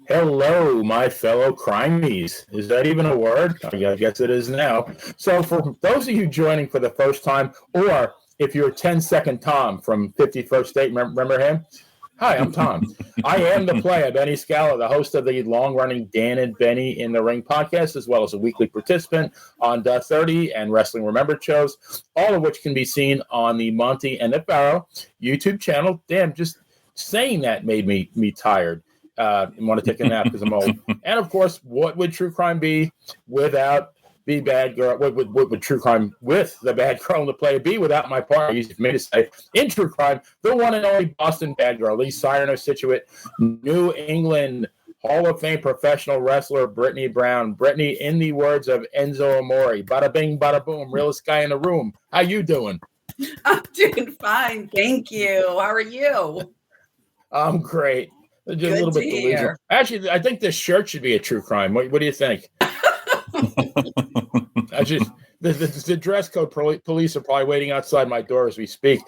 Hello, my fellow crimies. Is that even a word? I guess it is now. So for those of you joining for the first time, or if you're 10-second Tom from 51st State, remember him? Hi, I'm Tom. I am the player, Benny Scala, the host of the long-running Dan and Benny in the Ring podcast, as well as a weekly participant on the 30 and Wrestling Remembered shows, all of which can be seen on the Monty and the Pharaoh YouTube channel. Damn, just saying that made me tired. I want to take a nap because I'm old. And, of course, what would true crime be without the bad girl? What would true crime with the bad girl and the player be without my partner? Easy for me to say. In true crime, the one and only Boston bad girl, Lee Siren of Situate, New England Hall of Fame professional wrestler Brittany Brown. Brittany, in the words of Enzo Amore, bada bing, bada boom, realest guy in the room. How you doing? I'm doing fine, thank you. How are you? I'm great. Just Good a little to bit delusional. hear. Actually, I think this shirt should be a true crime. What do you think? The dress code police are probably waiting outside my door as we speak.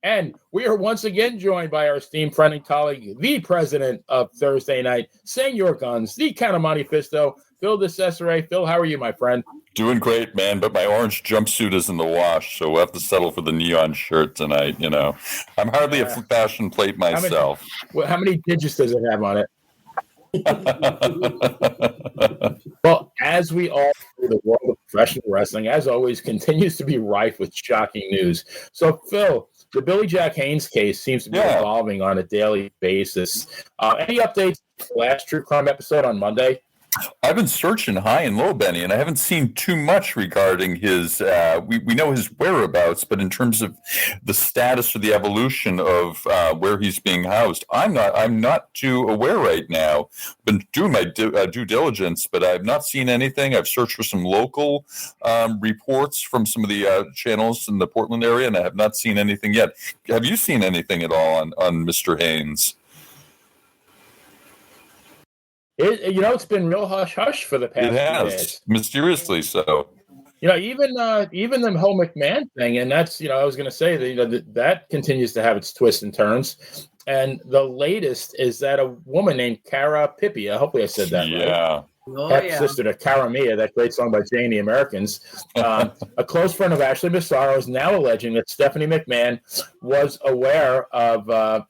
And we are once again joined by our esteemed friend and colleague, the president of Thursday Night, Senor Guns, the Count of Monte Fisto, Phil DeCesare. Phil, how are you, my friend? Doing great, man, but my orange jumpsuit is in the wash, so we'll have to settle for the neon shirt tonight, you know. I'm hardly a fashion plate myself. How many digits does it have on it? Well, as we all know, the world of professional wrestling, as always, continues to be rife with shocking news. So, Phil, the Billy Jack Haynes case seems to be evolving on a daily basis. Any updates to the last True Crime episode on Monday? I've been searching high and low, Benny, and I haven't seen too much regarding his, we know his whereabouts, but in terms of the status or the evolution of where he's being housed, I'm not too aware right now. Been doing my due diligence, but I've not seen anything. I've searched for some local reports from some of the channels in the Portland area, and I have not seen anything yet. Have you seen anything at all on Mr. Haynes? It's been real hush-hush for the past few days. It has, mysteriously so. Even the whole McMahon thing, and that's, I was going to say that continues to have its twists and turns. And the latest is that a woman named Cara Pipia, hopefully I said that right. Sister to Cara Mia, that great song by Jane the Americans. A close friend of Ashley Massaro is now alleging that Stephanie McMahon was aware of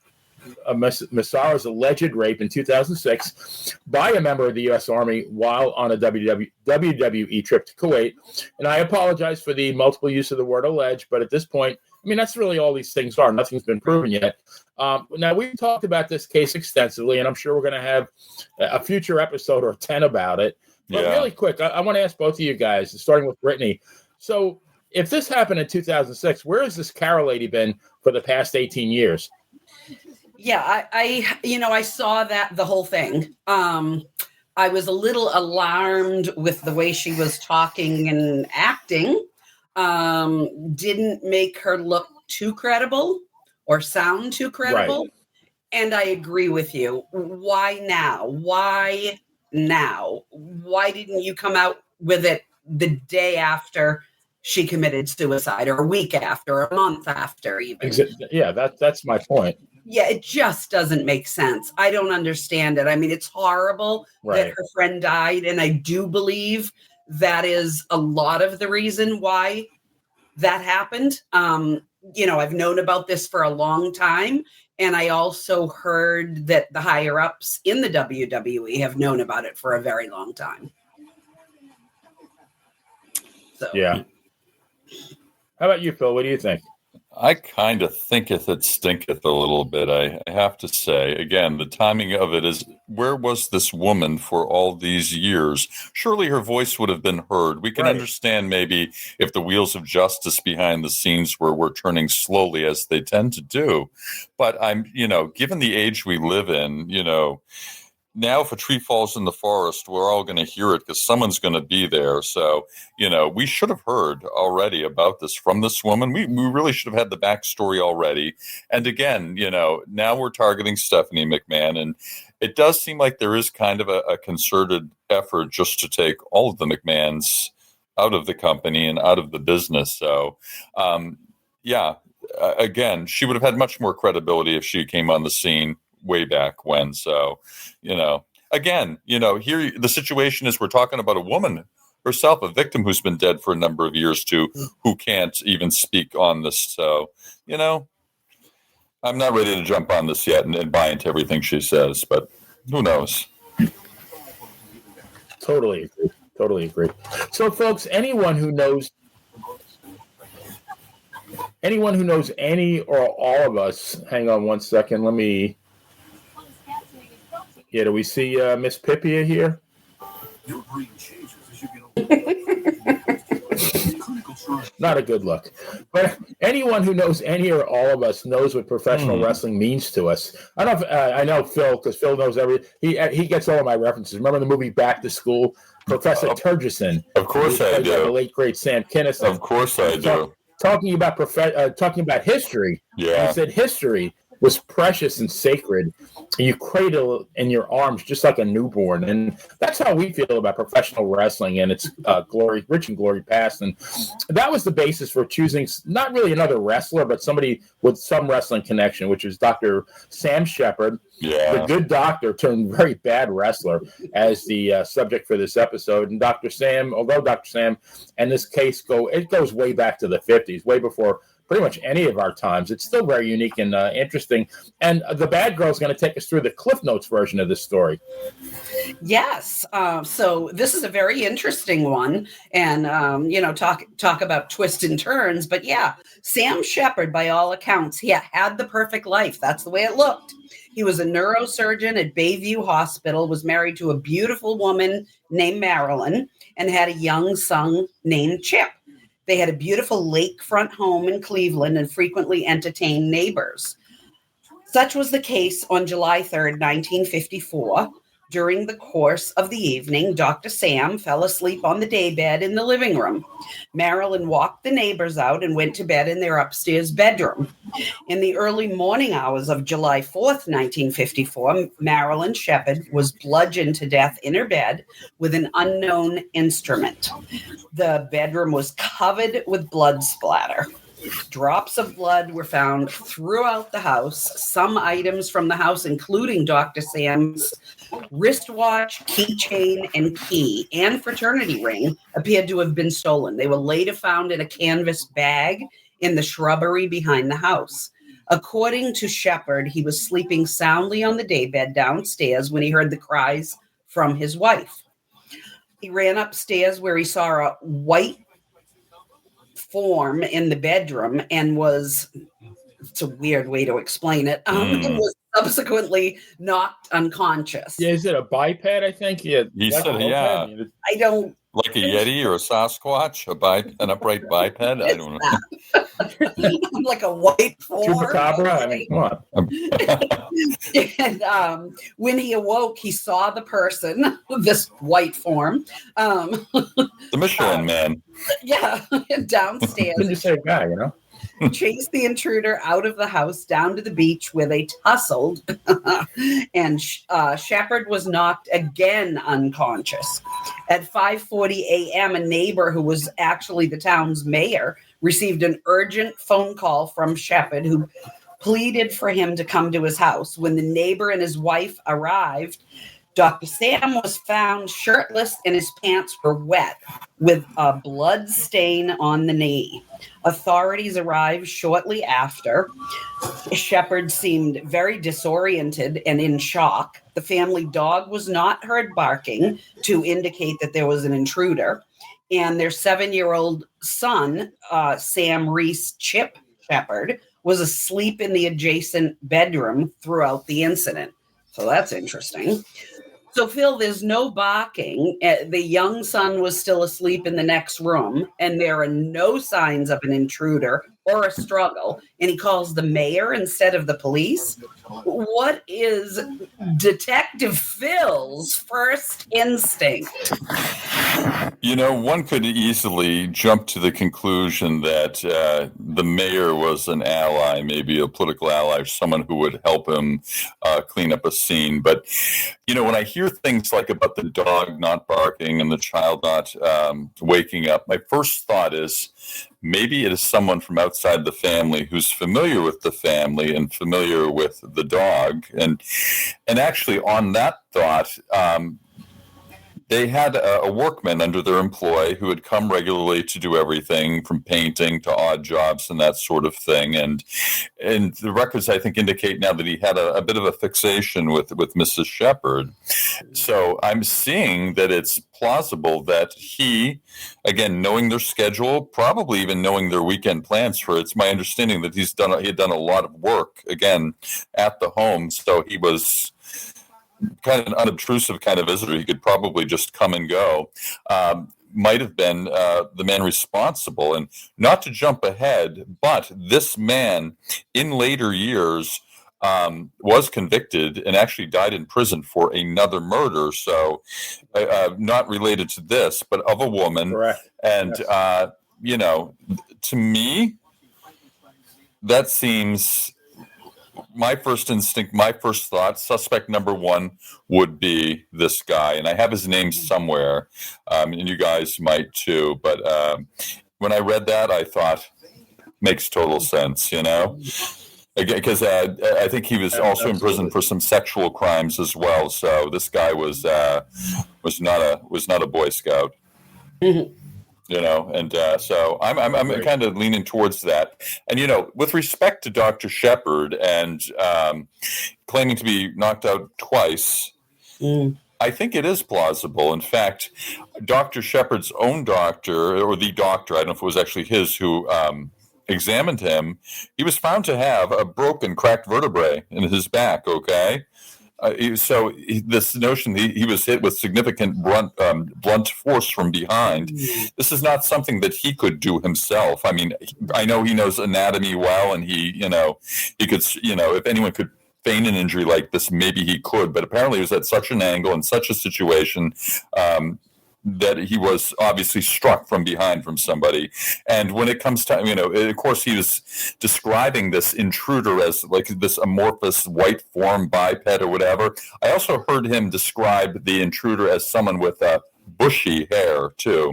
Massaro's alleged rape in 2006 by a member of the U.S. Army while on a WWE trip to Kuwait. And I apologize for the multiple use of the word alleged, but at this point, that's really all these things are. Nothing's been proven yet. Now, we've talked about this case extensively, and I'm sure we're going to have a future episode or 10 about it. But really quick, I want to ask both of you guys, starting with Brittany. So if this happened in 2006, where has this Cara lady been for the past 18 years? Yeah, I saw that, the whole thing. I was a little alarmed with the way she was talking and acting. Didn't make her look too credible or sound too credible. Right. And I agree with you. Why now? Why now? Why didn't you come out with it the day after she committed suicide, or a week after, or a month after even? Yeah, that's my point. Yeah, it just doesn't make sense. I don't understand it. It's horrible that her friend died, and I do believe that is a lot of the reason why that happened. I've known about this for a long time, and I also heard that the higher-ups in the WWE have known about it for a very long time. So. Yeah. How about you, Phil? What do you think? I kind of thinketh it stinketh a little bit, I have to say. Again, the timing of it is, where was this woman for all these years? Surely her voice would have been heard. We can understand maybe if the wheels of justice behind the scenes were turning slowly, as they tend to do. But given the age we live in, now if a tree falls in the forest, we're all going to hear it because someone's going to be there. So, we should have heard already about this from this woman. We really should have had the backstory already. And again, now we're targeting Stephanie McMahon. And it does seem like there is kind of a concerted effort just to take all of the McMahons out of the company and out of the business. So, again, she would have had much more credibility if she came on the scene way back when. So, again, here the situation is we're talking about a woman herself, a victim who's been dead for a number of years too, who can't even speak on this. So, I'm not ready to jump on this yet and buy into everything she says, but who knows? Totally agree. So, folks, anyone who knows any or all of us, hang on one second. Do we see Miss Pipia here? Your brain changes as you get older. Not a good look. But anyone who knows any or all of us knows what professional wrestling means to us. I don't know if, I know Phil, because Phil knows he gets all of my references. Remember the movie Back to School? Professor Turgison. Of course I do. The late great Sam Kinison. Of course I do. Talking about history. Yeah. He said history was precious and sacred. And you cradle it in your arms just like a newborn. And that's how we feel about professional wrestling and its rich and glory past. And that was the basis for choosing not really another wrestler, but somebody with some wrestling connection, which is Dr. Sam Sheppard, the good doctor turned very bad wrestler, as the subject for this episode. And Dr. Sam and this case goes way back to the 50s, way before pretty much any of our times. It's still very unique and interesting. And the bad girl is going to take us through the Cliff Notes version of this story. Yes. So this is a very interesting one. And, talk about twists and turns. But yeah, Sam Sheppard, by all accounts, he had the perfect life. That's the way it looked. He was a neurosurgeon at Bayview Hospital, was married to a beautiful woman named Marilyn, and had a young son named Chip. They had a beautiful lakefront home in Cleveland and frequently entertained neighbors. Such was the case on July 3rd, 1954. During the course of the evening, Dr. Sam fell asleep on the daybed in the living room. Marilyn walked the neighbors out and went to bed in their upstairs bedroom. In the early morning hours of July 4th, 1954, Marilyn Sheppard was bludgeoned to death in her bed with an unknown instrument. The bedroom was covered with blood splatter. Drops of blood were found throughout the house. Some items from the house, including Dr. Sam's wristwatch, keychain, and key, and fraternity ring, appeared to have been stolen. They were later found in a canvas bag in the shrubbery behind the house. According to Sheppard, he was sleeping soundly on the daybed downstairs when he heard the cries from his wife. He ran upstairs where he saw a white form in the bedroom and it's a weird way to explain it, and was subsequantly knocked unconscious. Yeah, is it a biped, I think? Yeah, he said, yeah. I don't... Like a Yeti or a Sasquatch, an upright biped? I don't know. Like a white form. Chupacabra? I mean, come on. And when he awoke, he saw the person, this white form. The Michelin Man. Yeah, downstairs. Didn't you say a guy, Chased the intruder out of the house down to the beach where they tussled, and Sheppard was knocked again unconscious. At 5:40 a.m., a neighbor who was actually the town's mayor received an urgent phone call from Sheppard, who pleaded for him to come to his house. When the neighbor and his wife arrived, Dr. Sam was found shirtless and his pants were wet with a blood stain on the knee. Authorities arrived shortly after. Sheppard seemed very disoriented and in shock. The family dog was not heard barking to indicate that there was an intruder. And their 7-year-old son, Sam Reese Chip Sheppard, was asleep in the adjacent bedroom throughout the incident. So that's interesting. So, Phil, there's no barking. The young son was still asleep in the next room, and there are no signs of an intruder or a struggle. And he calls the mayor instead of the police. What is Detective Phil's first instinct? One could easily jump to the conclusion that the mayor was an ally, maybe a political ally, someone who would help him clean up a scene. But, when I hear things like about the dog not barking and the child not waking up, my first thought is maybe it is someone from outside the family who's familiar with the family and familiar with the dog. And actually, on that thought, they had a workman under their employ who would come regularly to do everything from painting to odd jobs and that sort of thing. And the records, I think, indicate now that he had a bit of a fixation with Mrs. Sheppard. So I'm seeing that it's plausible that he, again, knowing their schedule, probably even knowing their weekend plans for it, it's my understanding that he had done a lot of work, again, at the home. So he was kind of an unobtrusive kind of visitor. He could probably just come and go. Might have been the man responsible. And not to jump ahead, but this man in later years was convicted and actually died in prison for another murder. So not related to this, but of a woman. Correct. And, to me, that seems... my first instinct, my first thought, suspect number one would be this guy. And I have his name somewhere, and you guys might too. But when I read that, I thought, makes total sense, Again, because I think he was also in prison for some sexual crimes as well. So this guy was not a Boy Scout. Mm-hmm. So I'm kind of leaning towards that. And, with respect to Dr. Sheppard and claiming to be knocked out twice, I think it is plausible. In fact, Dr. Sheppard's own doctor, or the doctor, I don't know if it was actually his, who examined him, he was found to have a broken, cracked vertebrae in his back, okay? So this notion he was hit with significant blunt force from behind. This is not something that he could do himself. I mean, I know he knows anatomy well, and he could, if anyone could feign an injury like this, maybe he could. But apparently, it was at such an angle and such a situation that he was obviously struck from behind from somebody. And when it comes to, of course, he was describing this intruder as like this amorphous white form biped or whatever. I also heard him describe the intruder as someone with bushy hair too.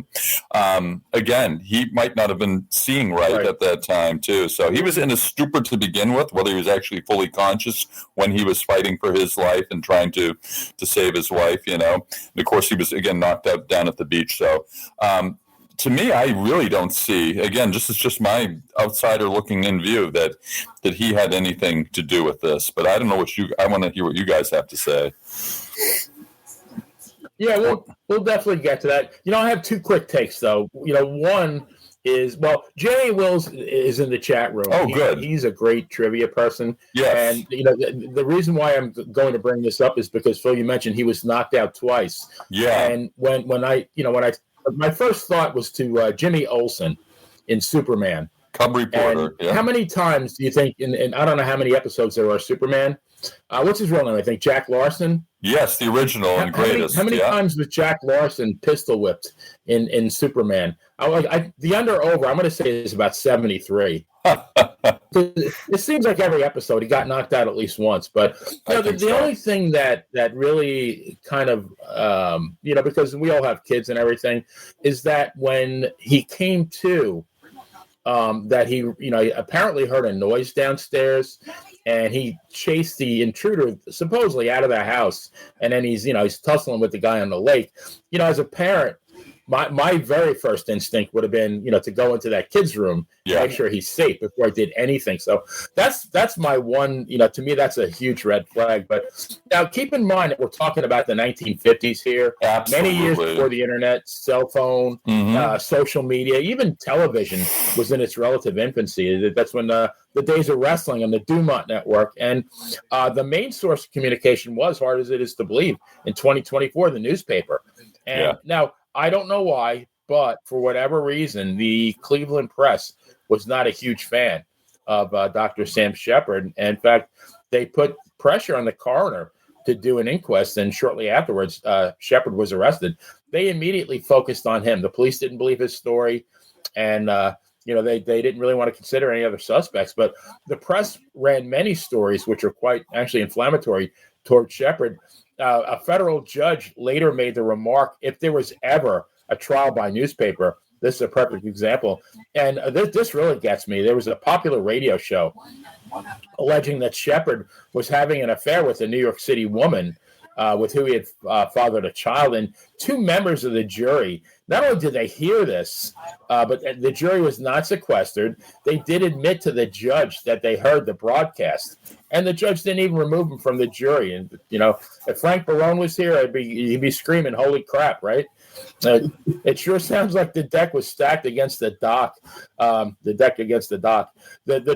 Again, he might not have been seeing right at that time too. So he was in a stupor to begin with, whether he was actually fully conscious when he was fighting for his life and trying to save his wife, And of course, he was again knocked out down at the beach. So to me, I really don't see, again, this is just my outsider looking in view, that he had anything to do with this. But I don't know I want to hear what you guys have to say. Yeah, we'll definitely get to that. I have two quick takes, though. One is, Jerry Wills is in the chat room. Oh, good. He's a great trivia person. Yes. And, the reason why I'm going to bring this up is because, Phil, you mentioned he was knocked out twice. Yeah. And my first thought was to Jimmy Olsen in Superman. Cub reporter. And how many times do you think, and I don't know how many episodes there are, Superman, what's his real name? I think Jack Larson. Yes, the original and greatest. How many times was Jack Larson pistol whipped in Superman? The under-over, I'm going to say, is about 73. It seems like every episode he got knocked out at least once. But the only thing that really kind of, because we all have kids and everything, is that when he came to, that he, apparently heard a noise downstairs, and he chased the intruder supposedly out of the house, and then he's tussling with the guy on the lake. As a parent, my very first instinct would have been, to go into that kid's room and make sure he's safe before I did anything. So that's my one, to me, that's a huge red flag. But now keep in mind that we're talking about the 1950s here. Absolutely. Many years before the internet, cell phone, social media, even television was in its relative infancy. That's when the days of wrestling on the Dumont Network. And the main source of communication was, hard as it is to believe, in 2024, the newspaper. And now, I don't know why, but for whatever reason, the Cleveland press was not a huge fan of Dr. Sam Sheppard. And in fact, they put pressure on the coroner to do an inquest, and shortly afterwards, Sheppard was arrested. They immediately focused on him. The police didn't believe his story, and they didn't really want to consider any other suspects. But the press ran many stories which are quite actually inflammatory toward Sheppard. A federal judge later made the remark, if there was ever a trial by newspaper, this is a perfect example. And this really gets me. There was a popular radio show alleging that Sheppard was having an affair with a New York City woman with who he had fathered a child. And two members of the jury, not only did they hear this, but the jury was not sequestered. They did admit to the judge that they heard the broadcast. And the judge didn't even remove him from the jury. And, if Frank Barone was here, he'd be screaming, holy crap, right? It sure sounds like the deck was stacked against the dock. The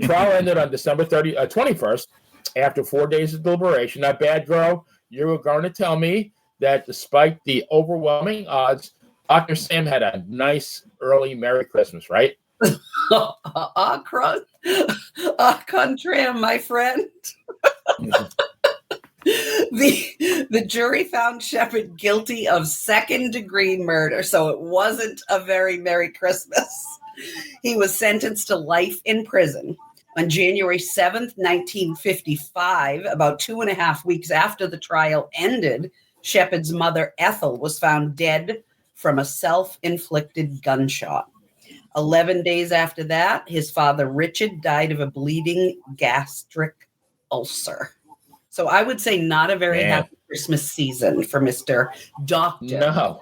trial ended on December 21st after 4 days of deliberation. Now, bad girl, you were going to tell me that despite the overwhelming odds, Dr. Sam had a nice early Merry Christmas, right? Contram, my friend. The jury found Sheppard guilty of second-degree murder, so it wasn't a very Merry Christmas. He was sentenced to life in prison. On January 7th, 1955, about 2.5 weeks after the trial ended, Sheppard's mother, Ethel, was found dead from a self-inflicted gunshot. 11 days after that, his father, Richard, died of a bleeding gastric ulcer. So I would say not a very happy Christmas season for Mr. Doctor. No.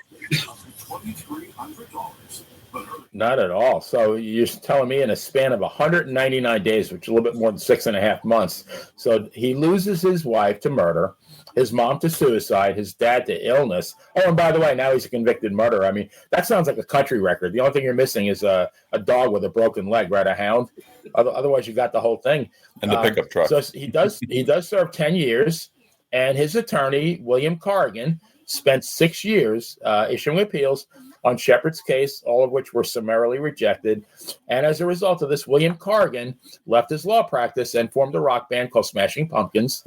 Not at all. So you're telling me in a span of 199 days, which is a little bit more than 6.5 months. So he loses his wife to murder, his mom to suicide, his dad to illness. Oh, and by the way, now he's a convicted murderer. I mean, that sounds like a country record. The only thing you're missing is a dog with a broken leg, right? A hound. Otherwise, you got the whole thing. And the pickup truck. So he does serve 10 years, and his attorney, William Corrigan, spent 6 years issuing appeals on Sheppard's case, all of which were summarily rejected. And as a result of this, William Corrigan left his law practice and formed a rock band called Smashing Pumpkins.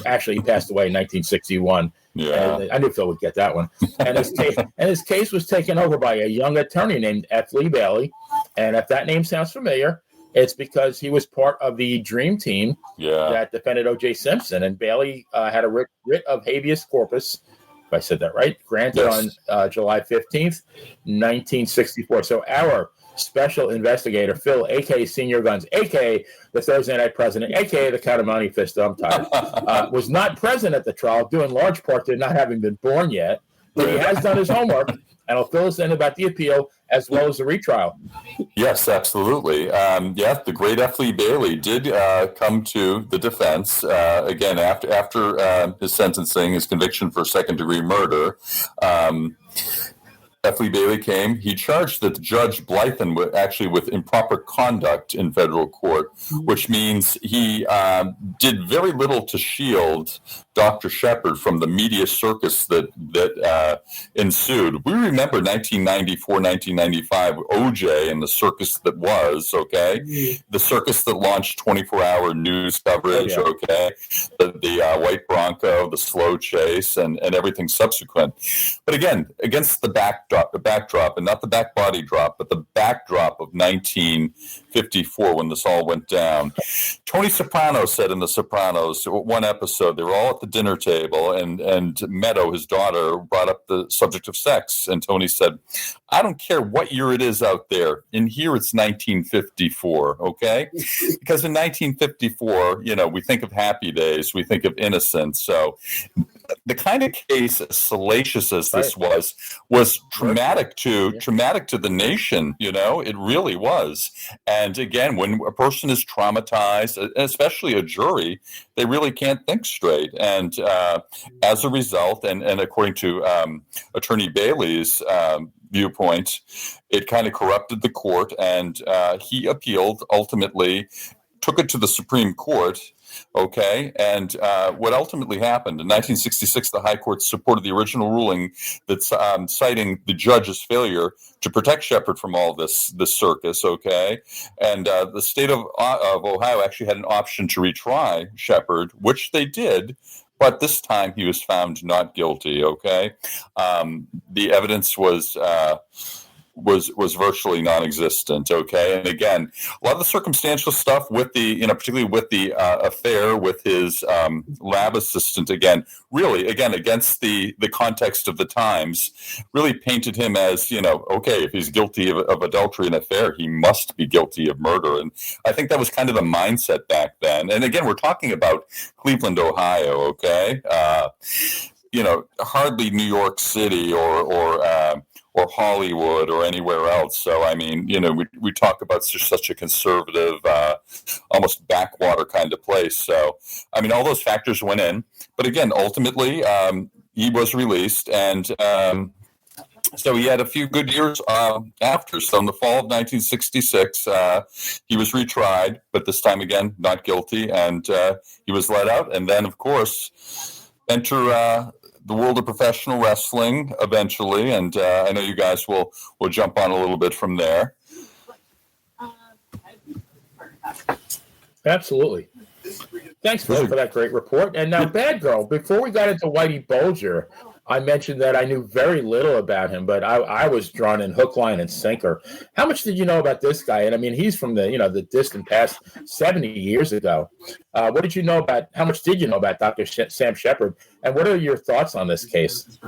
Actually, he passed away in 1961. Yeah, and I knew Phil would get that one. And his case was taken over by a young attorney named F. Lee Bailey. And if that name sounds familiar, it's because he was part of the Dream Team that defended O.J. Simpson. And Bailey had a writ of habeas corpus, if I said that right, granted on July 15th, 1964. So our special investigator, Phil, a.k.a. Senior Guns, a.k.a. the Thursday Night President, a.k.a. the Count of Monte Fisto, I'm tired, was not present at the trial, due in large part to not having been born yet. But he has done his homework, and he'll fill us in about the appeal as well as the retrial. Yes, absolutely. The great F. Lee Bailey did come to the defense again after his sentencing, his conviction for second-degree murder. F. Lee Bailey came. He charged that Judge Blythen with improper conduct in federal court, which means he did very little to shield Dr. Sheppard from the media circus that ensued. We remember 1994, 1995, OJ and the circus that was, the circus that launched 24-hour news coverage, the white Bronco, the slow chase, and everything subsequent. But again, against the backdrop, and not the back body drop, but the backdrop of 1954 when this all went down. Tony Soprano said in The Sopranos, one episode, they were all at the dinner table, and Meadow, his daughter, brought up the subject of sex, and Tony said, I don't care what year it is out there. In here, it's 1954, okay? Because in 1954, we think of happy days, we think of innocence. So the kind of case, as salacious as this was traumatic to the nation. It really was. And again, when a person is traumatized, especially a jury, they really can't think straight. And as a result, and according to Attorney Bailey's viewpoint, it kind of corrupted the court, and he appealed, ultimately took it to the Supreme Court. Okay, and what ultimately happened in 1966, the High Court supported the original ruling that's citing the judge's failure to protect Sheppard from all this circus. Okay, and the state of Ohio actually had an option to retry Sheppard, which they did. But this time he was found not guilty, okay? The evidence was was virtually non-existent. Okay, and again, a lot of the circumstantial stuff with the, particularly with the affair with his lab assistant, again, really, again, against the context of the times, really painted him as, okay, if he's guilty of adultery and affair, he must be guilty of murder. And I think that was kind of the mindset back then. And again, we're talking about Cleveland, Ohio. Okay, hardly New York City or Hollywood or anywhere else. So, I mean, we talk about such a conservative, almost backwater kind of place. So, I mean, all those factors went in. But again, ultimately, he was released. And so he had a few good years after. So in the fall of 1966, he was retried, but this time again, not guilty. And he was let out. And then, of course, enter the world of professional wrestling eventually, and I know you guys will jump on a little bit from there. Absolutely. Thanks, Phil, for that great report. And now, Bad Girl, before we got into Whitey Bulger, I mentioned that I knew very little about him, but I was drawn in hook, line, and sinker. How much did you know about this guy? And I mean, he's from the distant past, 70 years ago. What did you know about? How much did you know about Dr. Sam Sheppard? And what are your thoughts on this case?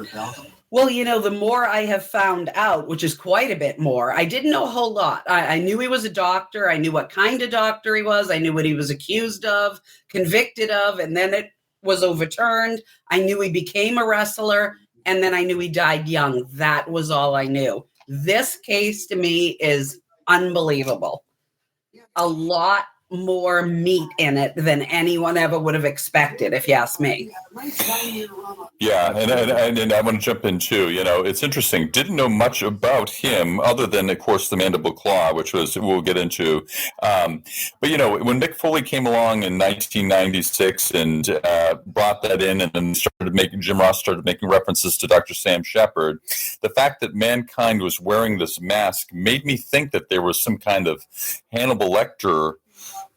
Well, the more I have found out, which is quite a bit more, I didn't know a whole lot. I knew he was a doctor. I knew what kind of doctor he was. I knew what he was accused of, convicted of, and then it was overturned. I knew he became a wrestler, and then I knew he died young. That was all I knew. This case to me is unbelievable. A lot more meat in it than anyone ever would have expected, if you ask me. Yeah, and I want to jump in too. It's interesting. Didn't know much about him other than, of course, the mandible claw, which we'll get into. But when Mick Foley came along in 1996 and brought that in, and then Jim Ross started making references to Dr. Sam Sheppard, the fact that Mankind was wearing this mask made me think that there was some kind of Hannibal Lecter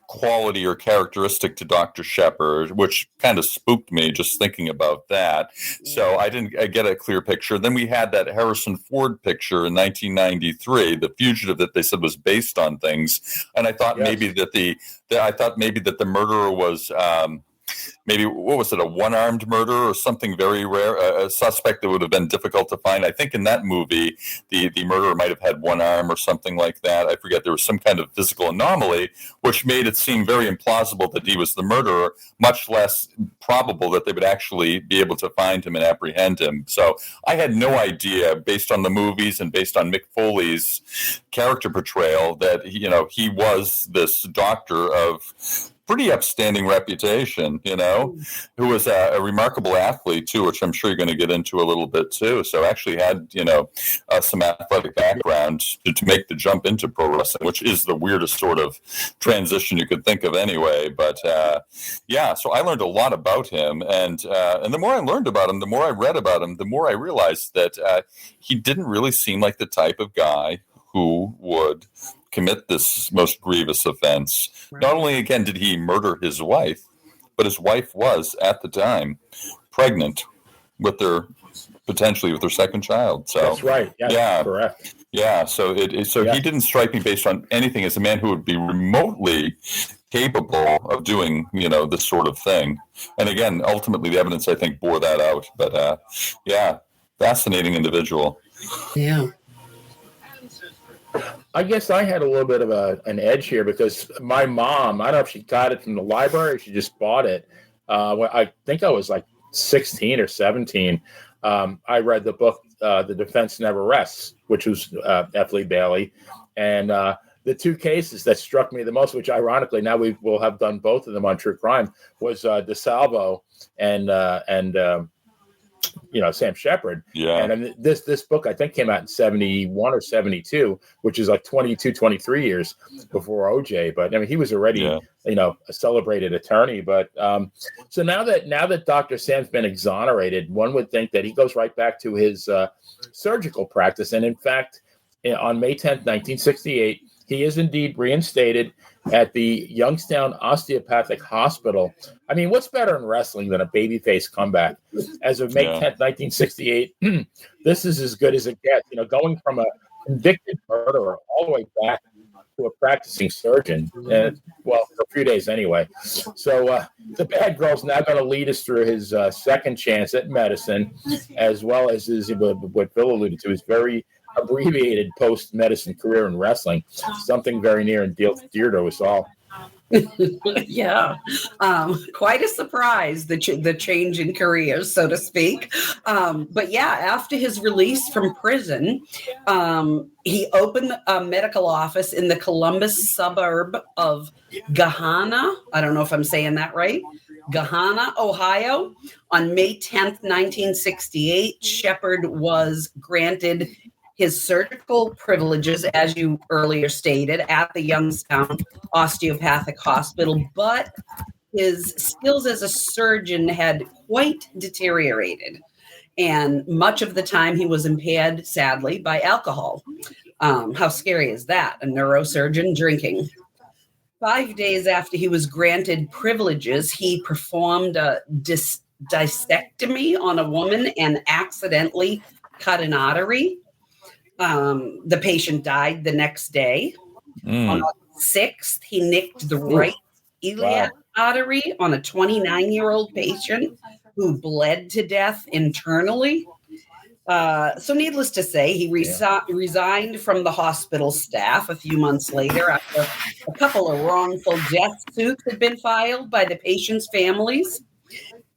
quality or characteristic to Dr. Sheppard, which kind of spooked me just thinking about that. So I didn't get a clear picture. Then we had that Harrison Ford picture in 1993, The Fugitive, that they said was based on things, and I thought maybe that the murderer was maybe, what was it, a one-armed murder or something very rare, a suspect that would have been difficult to find. I think in that movie, the murderer might have had one arm or something like that. I forget. There was some kind of physical anomaly, which made it seem very implausible that he was the murderer, much less probable that they would actually be able to find him and apprehend him. So I had no idea, based on the movies and based on Mick Foley's character portrayal, that he was this doctor of pretty upstanding reputation, who was a remarkable athlete too, which I'm sure you're going to get into a little bit too. So actually had, some athletic background to make the jump into pro wrestling, which is the weirdest sort of transition you could think of anyway. But so I learned a lot about him, and the more I learned about him, the more I read about him, the more I realized that he didn't really seem like the type of guy who would commit this most grievous offense. Right. Not only, again, did he murder his wife, but his wife was, at the time, pregnant with potentially with their second child. So that's right. Yeah, correct. Yeah, so he didn't strike me based on anything as a man who would be remotely capable of doing, this sort of thing. And again, ultimately, the evidence, I think, bore that out. But fascinating individual. Yeah. I guess I had a little bit of an edge here because my mom, I don't know if she got it from the library or she just bought it. I think I was like 16 or 17. I read the book, The Defense Never Rests, which was F. Lee Bailey. And the two cases that struck me the most, which ironically now we will have done both of them on True Crime, was DeSalvo and Sam Sheppard. Yeah. And this book, I think, came out in 71 or 72, which is like 22, 23 years before OJ. But I mean, he was already, a celebrated attorney. But so now that Dr. Sam's been exonerated, one would think that he goes right back to his surgical practice. And in fact, on May 10th, 1968, he is indeed reinstated at the Youngstown Osteopathic Hospital. I mean, what's better in wrestling than a babyface comeback? As of May 10th, 1968, this is as good as it gets. Going from convicted murderer all the way back to a practicing surgeon. Well, for a few days anyway. So the bad girl's now going to lead us through his second chance at medicine, as well as his, what Bill alluded to, his very abbreviated post-medicine career in wrestling, something very near and dear to us all. Yeah, quite a surprise, the change in careers, so to speak. But yeah, after his release from prison, he opened a medical office in the Columbus suburb of Gahanna. I don't know if I'm saying that right. Gahanna, Ohio. On May 10th, 1968, Sheppard was granted his surgical privileges, as you earlier stated, at the Youngstown Osteopathic Hospital, but his skills as a surgeon had quite deteriorated. And much of the time he was impaired, sadly, by alcohol. How scary is that? A neurosurgeon drinking. 5 days after he was granted privileges, he performed a discectomy on a woman and accidentally cut an artery. The patient died the next day. On the 6th, he nicked the right iliac artery on a 29-year-old patient who bled to death internally. So needless to say, he resigned from the hospital staff a few months later after a couple of wrongful death suits had been filed by the patients' families.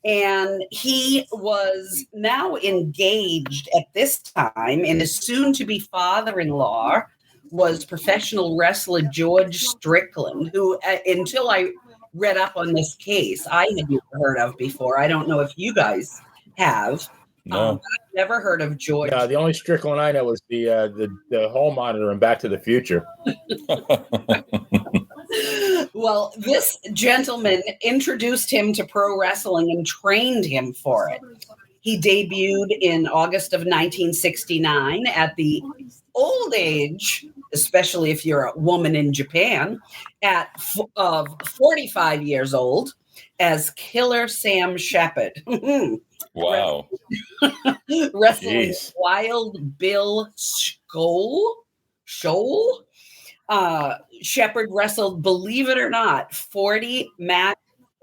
And he was now engaged at this time, and his soon-to-be father-in-law was professional wrestler George Strickland, who, until I read up on this case, I had never heard of before. I don't know if you guys have. No. I've never heard of George. The only Strickland I know is the hall monitor in Back to the Future. Well, this gentleman introduced him to pro wrestling and trained him for it. He debuted in August of 1969 at the old age, especially if you're a woman in Japan, of 45 years old, as Killer Sam Sheppard. Wow. Wrestling Wild Bill Scholl. Sheppard wrestled, believe it or not,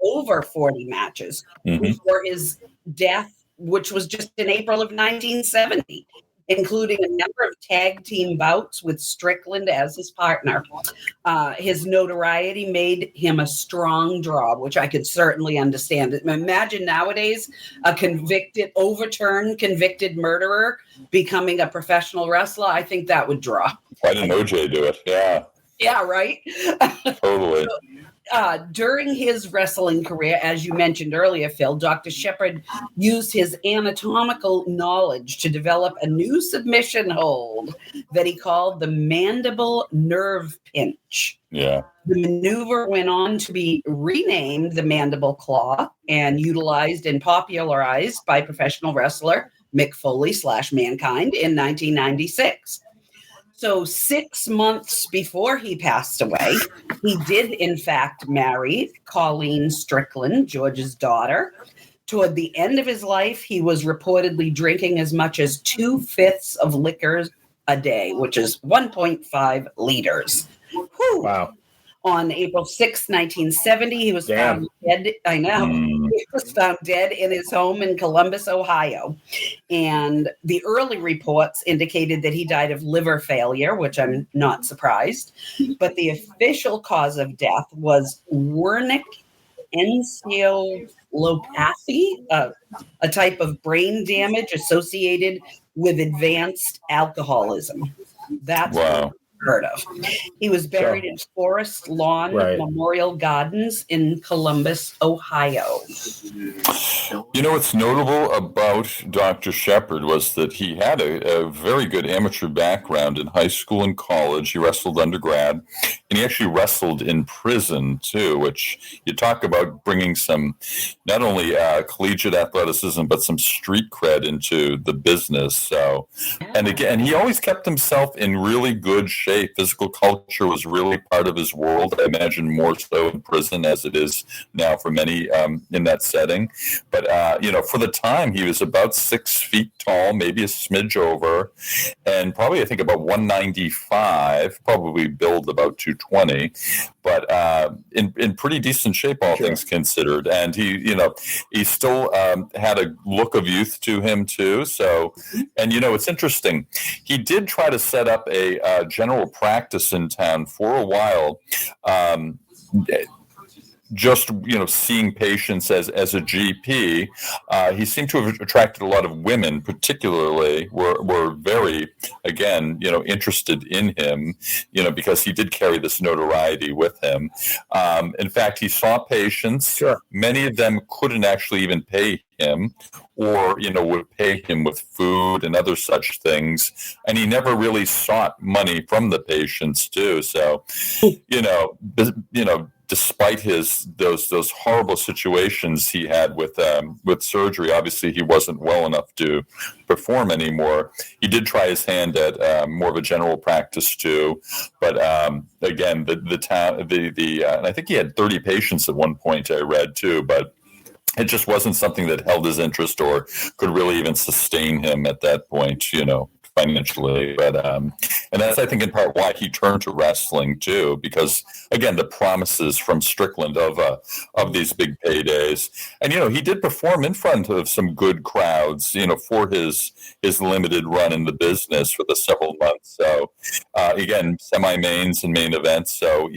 over 40 matches before his death, which was just in April of 1970, including a number of tag team bouts with Strickland as his partner. His notoriety made him a strong draw, which I could certainly understand. Imagine nowadays a overturned convicted murderer becoming a professional wrestler. I think that would draw. Why didn't OJ do it? Yeah. Yeah, right? Totally. During his wrestling career, as you mentioned earlier, Phil, Dr. Sheppard used his anatomical knowledge to develop a new submission hold that he called the mandible nerve pinch. Yeah. The maneuver went on to be renamed the mandible claw and utilized and popularized by professional wrestler Mick Foley / Mankind in 1996. So 6 months before he passed away, he did, in fact, marry Colleen Strickland, George's daughter. Toward the end of his life, he was reportedly drinking as much as 2/5 of liquor a day, which is 1.5 liters. Whew. Wow. On April 6, 1970, he was found dead. I know. He was found dead in his home in Columbus, Ohio. And the early reports indicated that he died of liver failure, which I'm not surprised. But the official cause of death was Wernicke encephalopathy, a type of brain damage associated with advanced alcoholism. That's wow. Heard of. He was buried in Forest Lawn Memorial Gardens in Columbus, Ohio. You know what's notable about Dr. Sheppard was that he had a very good amateur background in high school and college. He wrestled undergrad, and he actually wrestled in prison too, which you talk about bringing some not only collegiate athleticism but some street cred into the business. So, and again, he always kept himself in really good shape. shape. Physical culture was really part of his world. I imagine more so in prison as it is now for many in that setting. But, for the time, he was about 6 feet tall, maybe a smidge over, and probably, I think, about 195, probably build about 220, but in pretty decent shape, all things considered. And he still had a look of youth to him, too. So, and, it's interesting. He did try to set up a general practice in town for a while. Just seeing patients as a GP, he seemed to have attracted a lot of women, particularly were very, again, interested in him, because he did carry this notoriety with him. In fact, he saw patients. Sure. Many of them couldn't actually even pay him, or would pay him with food and other such things, and he never really sought money from the patients too. So, despite those horrible situations he had with surgery, obviously he wasn't well enough to perform anymore. He did try his hand at more of a general practice too, but again, the town, and I think he had 30 patients at one point, I read too, but it just wasn't something that held his interest or could really even sustain him at that point, financially. But and that's, I think, in part why he turned to wrestling too, because again, the promises from Strickland of these big paydays, and he did perform in front of some good crowds, for his limited run in the business for the several months. So again, semi-mains and main events. So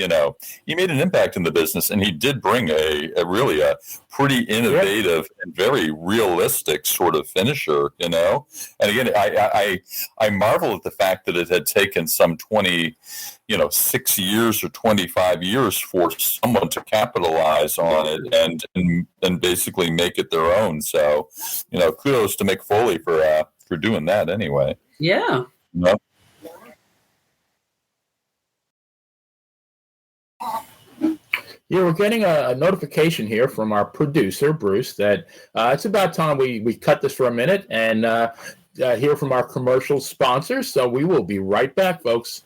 he made an impact in the business, and he did bring a really pretty innovative and very realistic sort of finisher. And again, I marvel at the fact that it had taken some 6 years or 25 years for someone to capitalize on it and basically make it their own. So, kudos to Mick Foley for doing that anyway. Yeah. Yeah, we're getting a notification here from our producer, Bruce, that it's about time we cut this for a minute and hear from our commercial sponsors. So we will be right back, folks.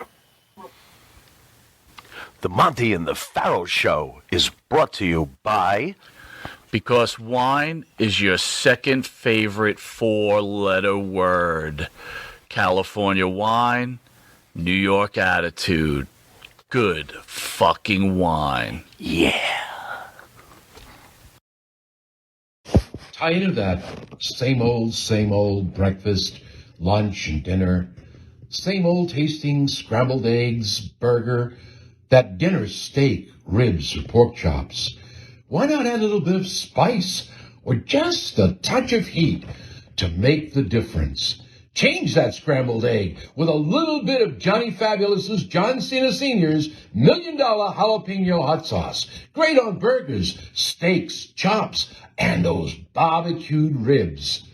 The Monty and the Pharaoh Show is brought to you by... Because wine is your second favorite four-letter word. California wine, New York attitude. Good fucking wine. Yeah. Tired of that same old breakfast, lunch, and dinner? Same old tasting scrambled eggs, burger, that dinner steak, ribs, or pork chops? Why not add a little bit of spice or just a touch of heat to make the difference? Change that scrambled egg with a little bit of Johnny Fabulous's John Cena Sr.'s $1 Million Jalapeno Hot Sauce. Great on burgers, steaks, chops, and those barbecued ribs.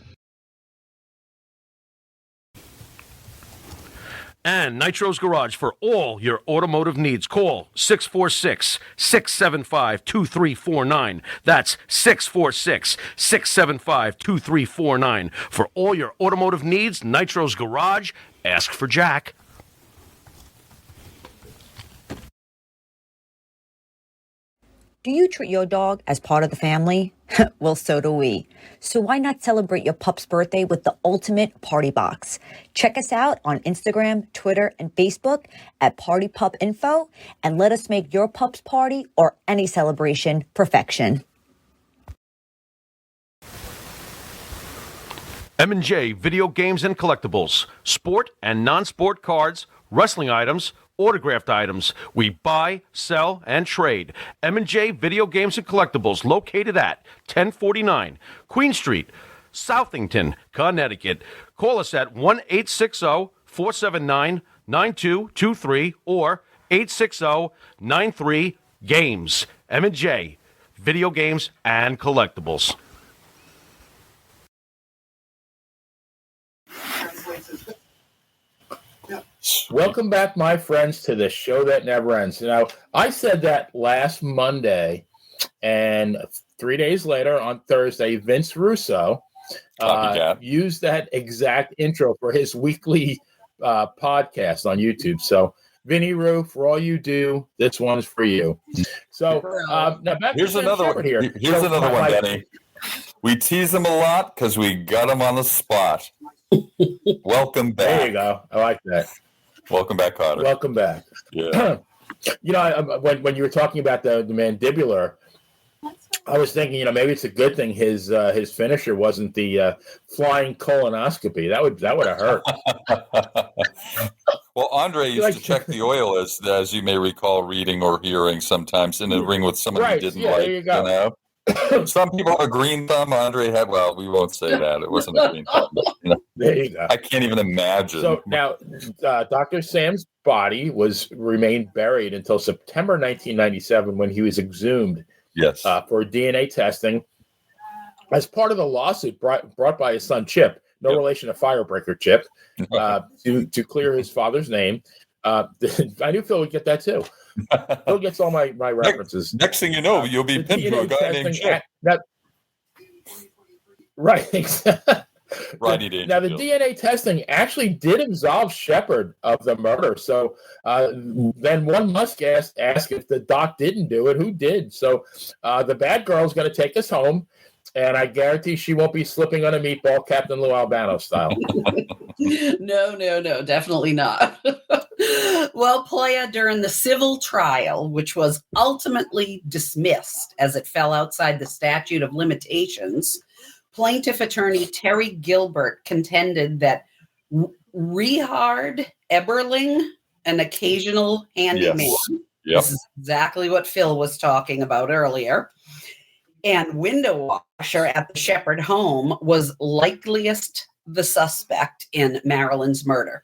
And Nitro's Garage for all your automotive needs. Call 646-675-2349. That's 646-675-2349. For all your automotive needs, Nitro's Garage. Ask for Jack. Do you treat your dog as part of the family? Well, so do we. So why not celebrate your pup's birthday with the ultimate party box? Check us out on Instagram, Twitter, and Facebook at Party Pup Info, and let us make your pup's party or any celebration perfection. M&J Video Games and Collectibles. Sport and non-sport cards, wrestling items, autographed items. We buy, sell, and trade. M&J Video Games and Collectibles, located at 1049 Queen Street, Southington, Connecticut. Call us at 1-860-479-9223 or 860-93-GAMES. M&J Video Games and Collectibles. Welcome back, my friends, to the show that never ends. Now, I said that last Monday, and 3 days later on Thursday, Vince Russo used that exact intro for his weekly podcast on YouTube. So Vinny Roo, for all you do, this one is for you. So now back Here's to another Sheppard one. here. Here's So another one, Benny. We tease him a lot because we got him on the spot. Welcome back. There you go. I like that. Welcome back, Carter. Welcome back. Yeah. When you were talking about the mandibular, I was thinking, maybe it's a good thing his finisher wasn't the flying colonoscopy. That would have hurt. Well, Andre used to check the oil, as you may recall, reading or hearing sometimes in the ring with someone he didn't like. There you go. Some people have a green thumb. Andre had. Well, we won't say that. It wasn't a green thumb. But, there you go. I can't even imagine. So now, Dr. Sam's body remained buried until September 1997 when he was exhumed. Yes. For DNA testing as part of the lawsuit brought by his son Chip, no relation to Firebreaker Chip, to clear his father's name. I knew Phil would get that too. Phil gets all my references. Next thing you know, you'll be pinned to a guy named Chip. Right. Rodney Now, the DNA testing actually did absolve Sheppard of the murder. So then one must ask if the doc didn't do it, who did? So the bad girl's going to take us home, and I guarantee she won't be slipping on a meatball, Captain Lou Albano style. No, definitely not. Well, Playa, during the civil trial, which was ultimately dismissed as it fell outside the statute of limitations, plaintiff attorney Terry Gilbert contended that Richard Eberling, an occasional handyman, this is exactly what Phil was talking about earlier, and window washer at the Sheppard home was likeliest the suspect in Marilyn's murder.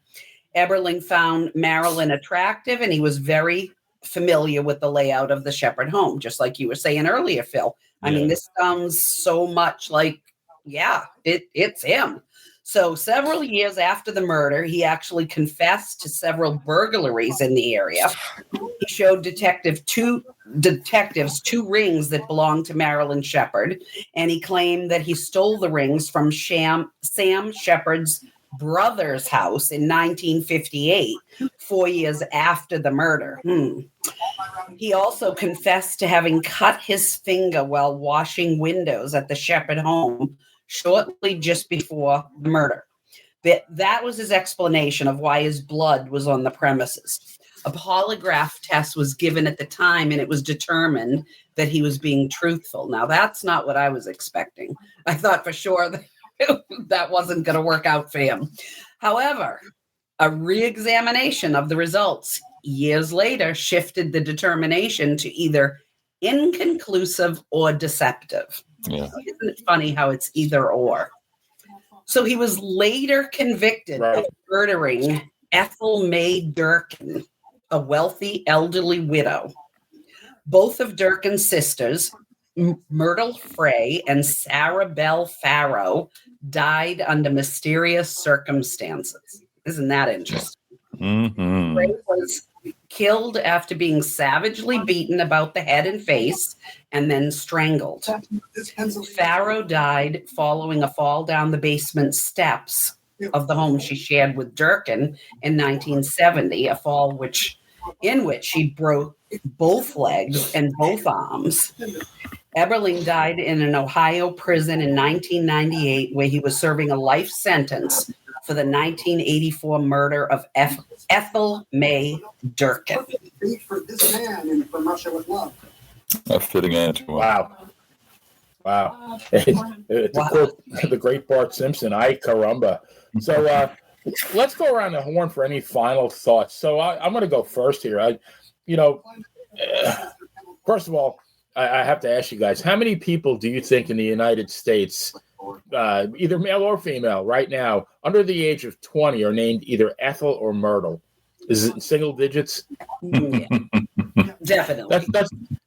Eberling found Marilyn attractive, and he was very familiar with the layout of the Sheppard home, just like you were saying earlier, Phil. I mean, this sounds so much like, it's him. So several years after the murder, he actually confessed to several burglaries in the area. He showed detectives two rings that belonged to Marilyn Sheppard, and he claimed that he stole the rings from Sam Sheppard's brother's house in 1958, 4 years after the murder. He also confessed to having cut his finger while washing windows at the Sheppard home shortly just before the murder. That was his explanation of why his blood was on the premises. A polygraph test was given at the time, and it was determined that he was being truthful. Now, that's not what I was expecting. I thought for sure that wasn't going to work out for him. However, a re-examination of the results years later shifted the determination to either inconclusive or deceptive. Yeah. Isn't it funny how it's either or? So he was later convicted of murdering Ethel Mae Durkin, a wealthy elderly widow. Both of Durkin's sisters, Myrtle Frey and Sarah Bell Farrow, died under mysterious circumstances. Isn't that interesting? Mm-hmm. Frey was killed after being savagely beaten about the head and face and then strangled. Farrow died following a fall down the basement steps of the home she shared with Durkin in 1970, a fall in which she broke both legs and both arms. Eberling died in an Ohio prison in 1998, where he was serving a life sentence for the 1984 murder of Ethel Mae Durkin. For this man and from Russia with love. A fitting end. Wow. It's a quote, the great Bart Simpson, ay caramba. So let's go around the horn for any final thoughts. So I'm going to go first here. First of all, I have to ask you guys, how many people do you think in the United States, either male or female, right now, under the age of 20 are named either Ethel or Myrtle? Is it in single digits? Yeah. Definitely.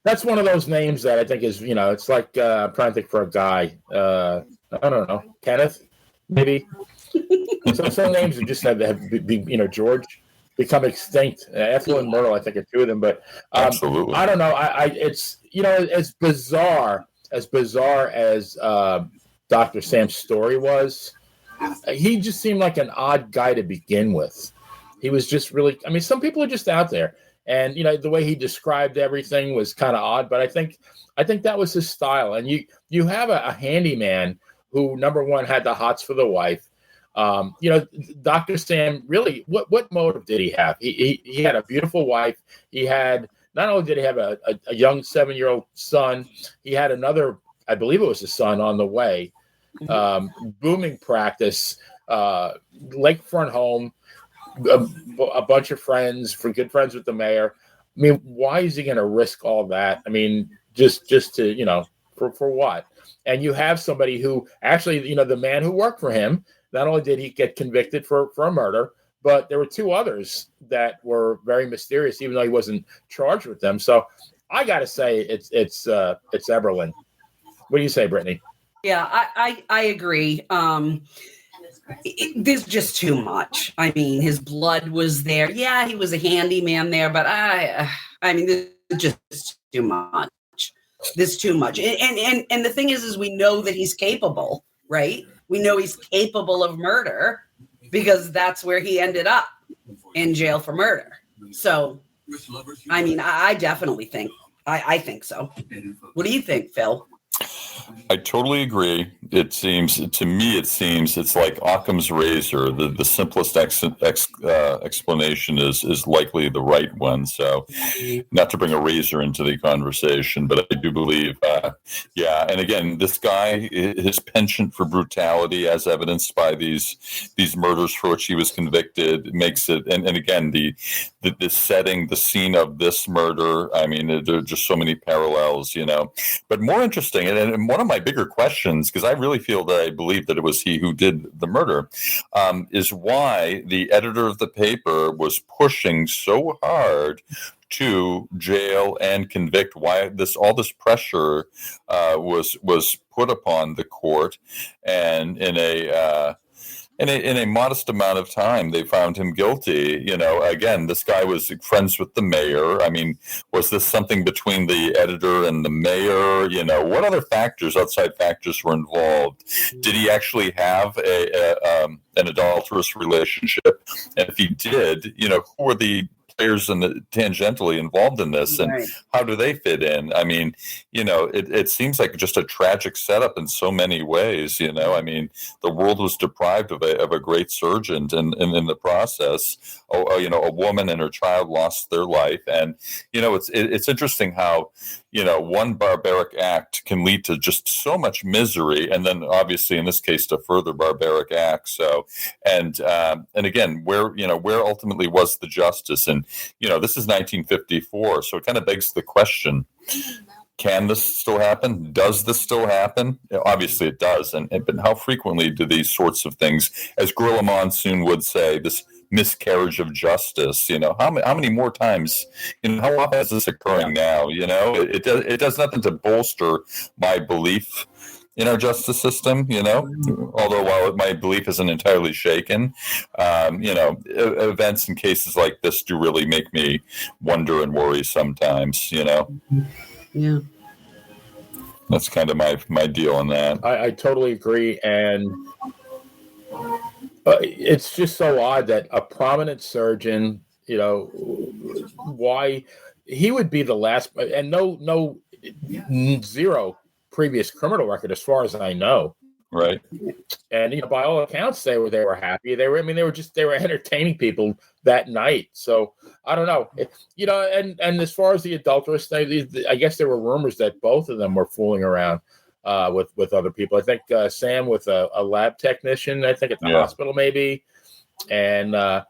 That's one of those names that I think is, it's like I'm trying to think for a guy. I don't know, Kenneth, maybe. Some names are just have George become extinct. Ethel and Myrtle, I think, are two of them. But Absolutely, I don't know. It's as bizarre as Dr. Sam's story was. He just seemed like an odd guy to begin with. he was just really, I mean, some people are just out there. And, the way he described everything was kind of odd, but I think that was his style. And you have a handyman who, number one, had the hots for the wife. Dr. Sam, really, what motive did he have? He had a beautiful wife. He had, not only did he have a young 7-year-old son, he had another, I believe it was his son, on the way. Booming practice, lakefront home, a bunch of friends, good friends with the mayor. I mean, why is he going to risk all that? I mean, just to, for what? And you have somebody who actually, the man who worked for him, not only did he get convicted for a murder, but there were 2 others that were very mysterious, even though he wasn't charged with them. So I got to say it's Eberlin. What do you say, Brittany? Yeah, I agree. There's just too much. I mean, his blood was there. Yeah, he was a handyman there, but I mean, there's just too much. There's too much. And the thing is we know that he's capable, right? We know he's capable of murder because that's where he ended up, in jail for murder. So, I mean, I definitely think, I think so. What do you think, Phil? I totally agree. It's like Occam's razor. The simplest explanation is likely the right one. So, not to bring a razor into the conversation, but I do believe, And again, this guy, his penchant for brutality, as evidenced by these murders for which he was convicted, makes it. And again, the setting, the scene of this murder. I mean, there are just so many parallels, But more interesting, and one of my bigger questions, because I really feel that I believe that it was he who did the murder, is why the editor of the paper was pushing so hard to jail and convict. Why all this pressure was put upon the court, and in a modest amount of time, they found him guilty. Again, this guy was friends with the mayor. I mean, was this something between the editor and the mayor? What other factors, outside factors, were involved? Did he actually have an adulterous relationship? And if he did, who were the players tangentially involved in this, and how do they fit in? I mean, it seems like just a tragic setup in so many ways. I mean, the world was deprived of a great surgeon, and in the process, a woman and her child lost their life. And it's interesting how one barbaric act can lead to just so much misery, and then obviously in this case to further barbaric acts. So, and again, where ultimately was the justice? And this is 1954, so it kind of begs the question: can this still happen? Does this still happen? Obviously, it does. But how frequently do these sorts of things, as Gorilla Monsoon would say, this miscarriage of justice, how many more times, how often is this occurring now? It does nothing to bolster my belief in our justice system, although while my belief isn't entirely shaken, events and cases like this do really make me wonder and worry sometimes, Yeah. That's kind of my deal on that. I totally agree. And it's just so odd that a prominent surgeon, why he would be the last, and zero previous criminal record as far as I know. Right. And by all accounts, they were happy. They were entertaining people that night. So I don't know, and as far as the adulterous thing, I guess there were rumors that both of them were fooling around with other people. I think Sam with a lab technician, I think at the hospital maybe. And I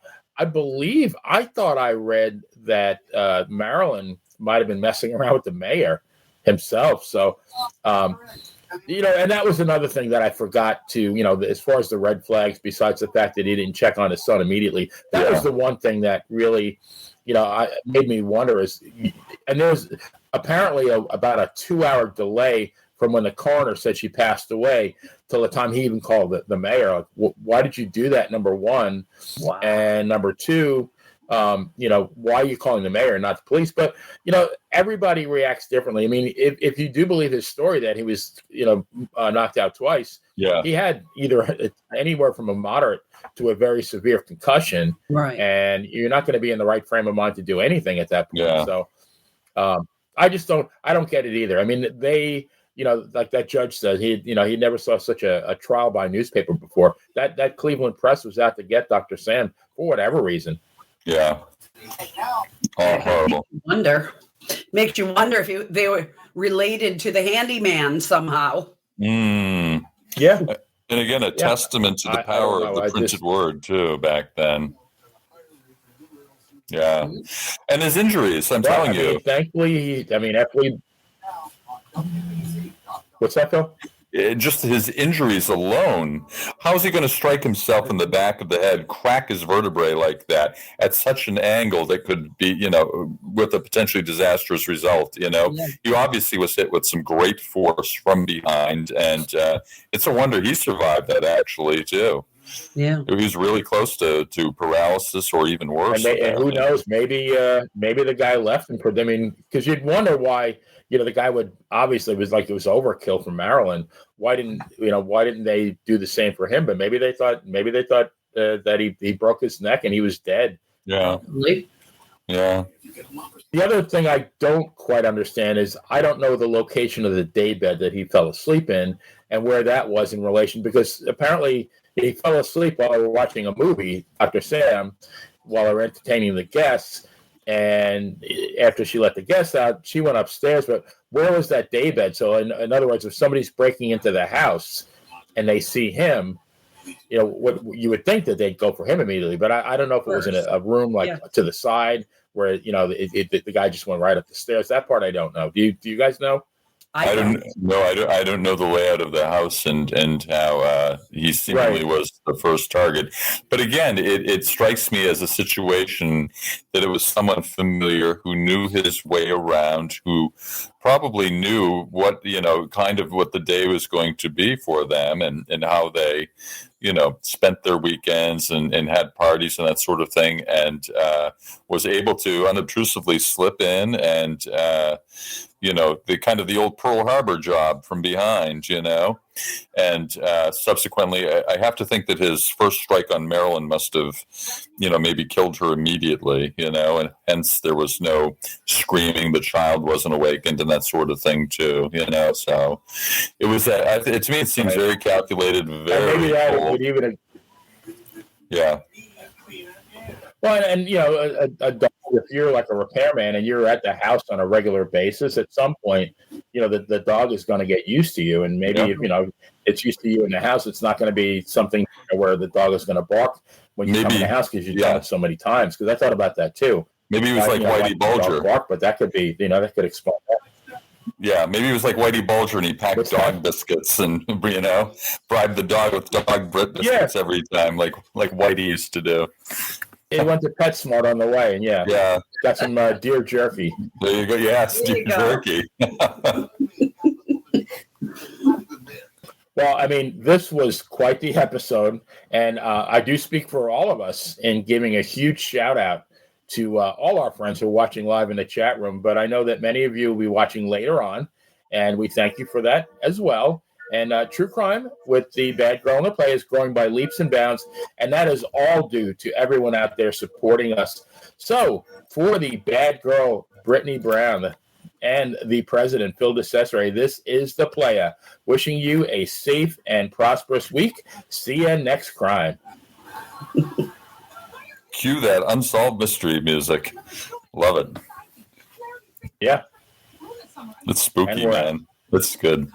thought I read that Marilyn might have been messing around with the mayor himself. So, and that was another thing that I forgot to, as far as the red flags, besides the fact that he didn't check on his son immediately, that was the one thing that really, made me wonder and there was apparently about a 2-hour delay from when the coroner said she passed away till the time he even called the mayor. Like, why did you do that? Number one. Wow. And number two, why are you calling the mayor, not the police? But, everybody reacts differently. I mean, if you do believe his story that he was, knocked out twice, Yeah. he had either anywhere from a moderate to a very severe concussion. Right. And you're not going to be in the right frame of mind to do anything at that point. Yeah. So I don't get it either. I mean, they, like that judge said, he never saw such a trial by newspaper before. That Cleveland Press was out to get Dr. Sam for whatever reason. Yeah. Oh, horrible. Makes you wonder if they were related to the handyman somehow. Mm. Yeah. And again, a testament to the power of the printed word, too, back then. Yeah. And his injuries, I'm telling you. Thankfully, what's that, Phil? Just his injuries alone. How is he going to strike himself in the back of the head, crack his vertebrae like that at such an angle that could be, with a potentially disastrous result? He obviously was hit with some great force from behind, and it's a wonder he survived that, actually, too. Yeah, he was really close to paralysis or even worse. And who knows? Maybe the guy left him. I mean, because you'd wonder why. The guy would obviously it was overkill from Maryland. Why didn't they do the same for him? But maybe they thought that he broke his neck and he was dead. Yeah. Yeah. The other thing I don't quite understand is I don't know the location of the daybed that he fell asleep in and where that was in relation, because apparently he fell asleep while they were watching a movie, Dr. Sam, while they were entertaining the guests. And after she let the guests out, she went upstairs. But where was that daybed? So in other words, if somebody's breaking into the house and they see him, what you would think that they'd go for him immediately. But I don't know if it was in a room to the side where the guy just went right up the stairs. That part I don't know. Do you guys know? I don't know. I don't know the layout of the house and how he seemingly was the first target. But again, it strikes me as a situation that it was someone familiar who knew his way around, who probably knew what kind of what the day was going to be for them, and how they spent their weekends and had parties and that sort of thing, and was able to unobtrusively slip in and the kind of the old Pearl Harbor job from behind, and subsequently, I have to think that his first strike on Maryland must have, maybe killed her immediately, and hence there was no screaming, the child wasn't awakened and that sort of thing too, so it was, to me, it seems very calculated, very maybe that cool. would even, yeah. Well, and a dog, if you're like a repairman and you're at the house on a regular basis, at some point, the dog is going to get used to you, and maybe if it's used to you in the house, it's not going to be something where the dog is going to bark when you come in the house because you've done it so many times. Because I thought about that too. Maybe he was like Whitey Bulger, bark, but that could be that could explain that. Yeah, maybe he was like Whitey Bulger and he packed dog biscuits and bribed the dog with dog biscuits every time, like Whitey used to do. He went to PetSmart on the way, and got some deer jerky. There you go. Yes, deer jerky. Well, I mean, this was quite the episode, and I do speak for all of us in giving a huge shout out to all our friends who are watching live in the chat room. But I know that many of you will be watching later on, and we thank you for that as well. And True Crime with the Bad Girl in the Play is growing by leaps and bounds, and that is all due to everyone out there supporting us. So for the Bad Girl, Brittany Brown, and the president, Phil DeCesare, this is The Playa, wishing you a safe and prosperous week. See you next crime. Cue that unsolved mystery music. Love it. Yeah. It's spooky, man. That's good.